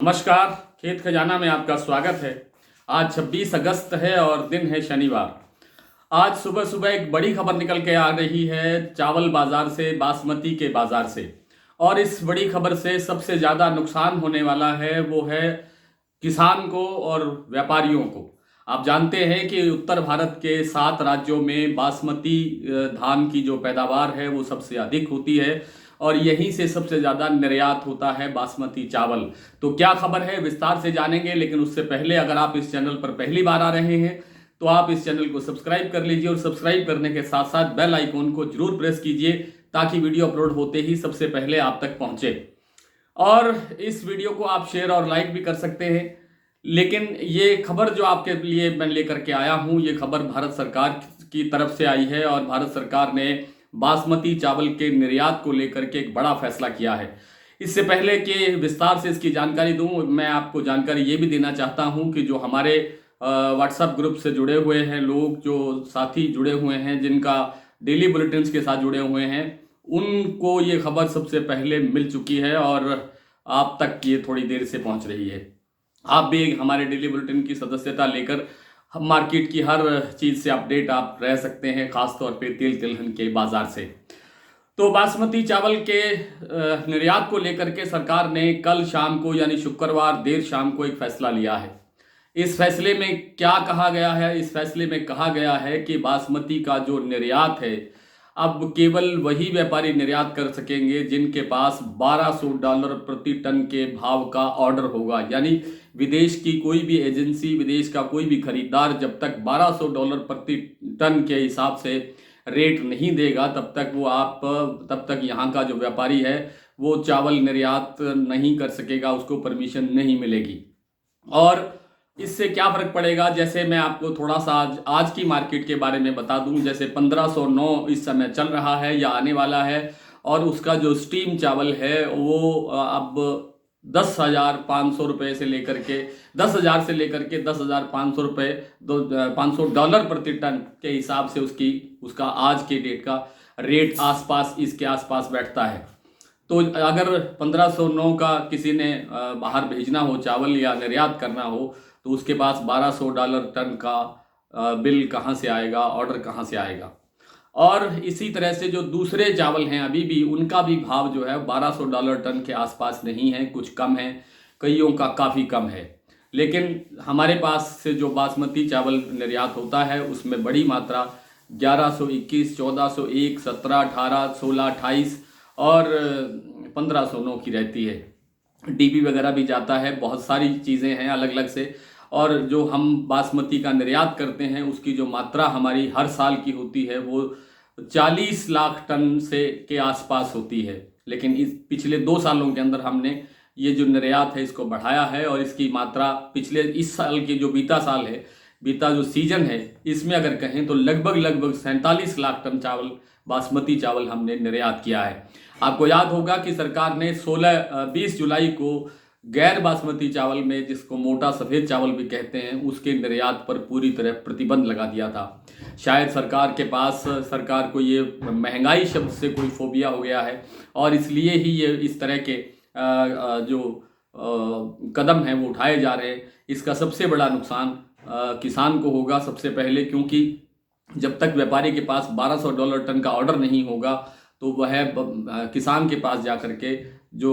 नमस्कार। खेत खजाना में आपका स्वागत है। आज 26 अगस्त है और दिन है शनिवार। आज सुबह सुबह एक बड़ी खबर निकल के आ रही है चावल बाजार से, बासमती के बाजार से। और इस बड़ी खबर से सबसे ज़्यादा नुकसान होने वाला है वो है किसान को और व्यापारियों को। आप जानते हैं कि उत्तर भारत के 7 राज्यों में बासमती धान की जो पैदावार है वो सबसे अधिक होती है और यहीं से सबसे ज़्यादा निर्यात होता है बासमती चावल। तो क्या खबर है विस्तार से जानेंगे, लेकिन उससे पहले अगर आप इस चैनल पर पहली बार आ रहे हैं तो आप इस चैनल को सब्सक्राइब कर लीजिए और सब्सक्राइब करने के साथ साथ बेल आइकॉन को जरूर प्रेस कीजिए ताकि वीडियो अपलोड होते ही सबसे पहले आप तक पहुंचे। और इस वीडियो को आप शेयर और लाइक भी कर सकते हैं। लेकिन ये खबर जो आपके लिए मैं लेकर के आया हूँ, ये खबर भारत सरकार की तरफ से आई है और भारत सरकार ने बासमती चावल के निर्यात को लेकर के एक बड़ा फैसला किया है। इससे पहले कि विस्तार से इसकी जानकारी दूं, मैं आपको जानकारी ये भी देना चाहता हूं कि जो हमारे व्हाट्सएप ग्रुप से जुड़े हुए हैं लोग, जो साथी जुड़े हुए हैं, जिनका डेली बुलेटिन्स के साथ जुड़े हुए हैं, उनको ये खबर सबसे पहले मिल चुकी है और आप तक ये थोड़ी देर से पहुंच रही है। आप भी हमारे डेली बुलेटिन की सदस्यता लेकर मार्केट की हर चीज़ से अपडेट आप रह सकते हैं, खासतौर पे तेल तिलहन के बाजार से। तो बासमती चावल के निर्यात को लेकर के सरकार ने कल शाम को यानी शुक्रवार देर शाम को एक फैसला लिया है। इस फैसले में क्या कहा गया है? इस फैसले में कहा गया है कि बासमती का जो निर्यात है अब केवल वही व्यापारी निर्यात कर सकेंगे जिनके पास $1200 प्रति टन के भाव का ऑर्डर होगा। यानी विदेश की कोई भी एजेंसी, विदेश का कोई भी खरीदार जब तक $1200 प्रति टन के हिसाब से रेट नहीं देगा तब तक यहाँ का जो व्यापारी है वो चावल निर्यात नहीं कर सकेगा, उसको परमिशन नहीं मिलेगी। और इससे क्या फर्क पड़ेगा, जैसे मैं आपको थोड़ा सा आज की मार्केट के बारे में बता दूं। जैसे 1509 इस समय चल रहा है या आने वाला है और उसका जो स्टीम चावल है वो अब 10,500 रुपये से लेकर के 10,000 से लेकर के 10,500 रुपये $500 प्रति टन के हिसाब से उसका आज के डेट का रेट इसके आसपास बैठता है। तो अगर 1509 का किसी ने बाहर भेजना हो चावल या निर्यात करना हो तो उसके पास $1200 टन का बिल कहाँ से आएगा, ऑर्डर कहाँ से आएगा। और इसी तरह से जो दूसरे चावल हैं अभी भी उनका भी भाव जो है $1200 टन के आसपास नहीं है, कुछ कम है, कईयों का काफ़ी कम है। लेकिन हमारे पास से जो बासमती चावल निर्यात होता है उसमें बड़ी मात्रा 1121, 1401, 17, 18, 16, 28 और 1509 की रहती है। डीबी वगैरह भी जाता है, बहुत सारी चीज़ें हैं अलग अलग से। और जो हम बासमती का निर्यात करते हैं उसकी जो मात्रा हमारी हर साल की होती है वो 40 लाख टन से के आसपास होती है। लेकिन इस पिछले 2 सालों के अंदर हमने ये जो निर्यात है इसको बढ़ाया है और इसकी मात्रा इस साल की जो बीता जो सीजन है इसमें अगर कहें तो लगभग 47 लाख टन बासमती चावल हमने निर्यात किया है। आपको याद होगा कि सरकार ने 20 जुलाई को गैर बासमती चावल में, जिसको मोटा सफ़ेद चावल भी कहते हैं, उसके निर्यात पर पूरी तरह प्रतिबंध लगा दिया था। शायद सरकार को ये महंगाई शब्द से कोई फोबिया हो गया है और इसलिए ही ये इस तरह के जो कदम हैं वो उठाए जा रहे हैं। इसका सबसे बड़ा नुकसान किसान को होगा सबसे पहले, क्योंकि जब तक व्यापारी के पास $1200 टन का ऑर्डर नहीं होगा तो वह किसान के पास जा कर के जो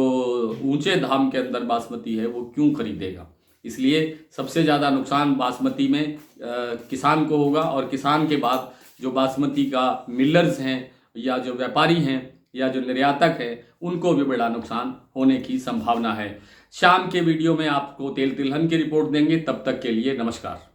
ऊंचे दाम के अंदर बासमती है वो क्यों खरीदेगा। इसलिए सबसे ज़्यादा नुकसान बासमती में किसान को होगा और किसान के बाद जो बासमती का मिलर्स हैं या जो व्यापारी हैं या जो निर्यातक हैं उनको भी बड़ा नुकसान होने की संभावना है। शाम के वीडियो में आपको तेल तिलहन की रिपोर्ट देंगे। तब तक के लिए नमस्कार।